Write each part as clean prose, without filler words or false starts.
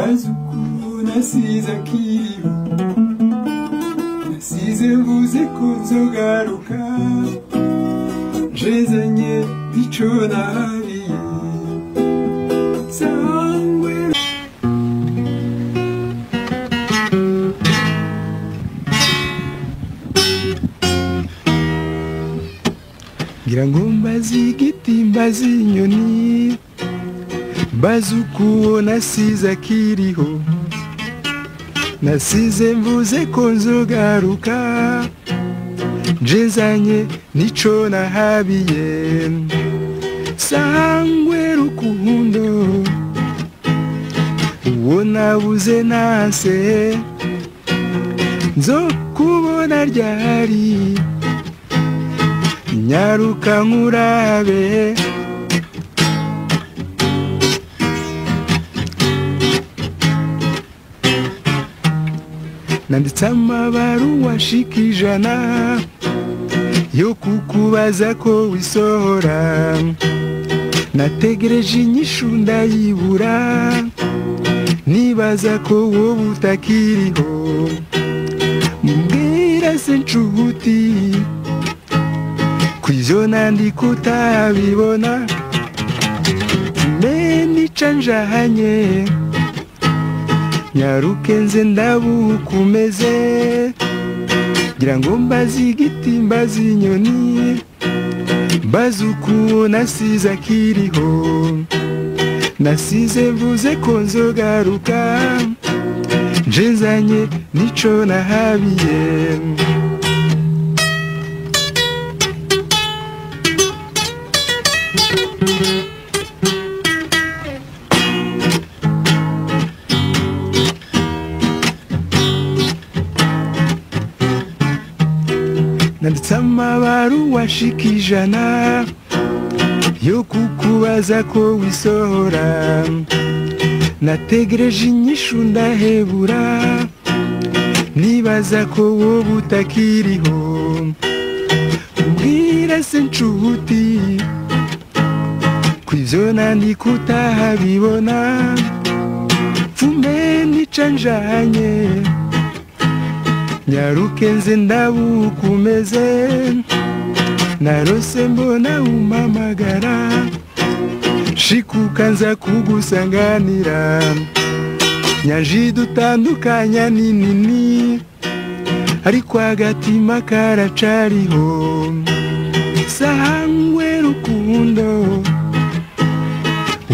bazuku nasize akiriho nasize mvuze ko nzogaruka jezanye ico nahabiye sangwe ngira ngo mbazi igiti mbazi inyoni bazuku nasize akiriho nasize mvuze ko nzogaruka jezanye nico nahabiye sangwe rukundo uwo nabuze nase nzokubona ryari nyaruka nkurabe nanditse amabaruwa ashika 100 yo kukubaza ko wisohora nategereje inyishu ndayibura nibaza ko wowe utakiriho mbwira se nshuti kw'ivyo nandika utabibona nica njahanye nyaruke nze ndabukumeze ngira ngo mbazi igiti mbazi inyoni bazuku nasize akiriho nasize mvuze ko nzogaruka jezanye nico nahabiye nanditse amabaruwa ashika 100 yo kukubaza ko wisohora nategereje inyishu ndahebura nibaza ko wowe utakiriho mbwira se nshuti kw'ivyo nandika utahabibona mfume nica njanye nyaruke nze ndabukumeze narose mbona umpamagara shikuka nza kugusanganira nyanji dutandukanya ninini ariko agatima karacariho sangwe rukundo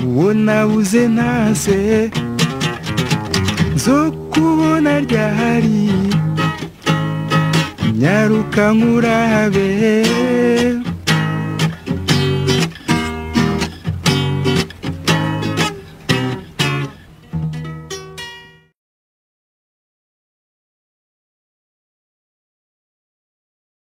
uwo nabuze nase nzokubona ryari nyaruka nkurabe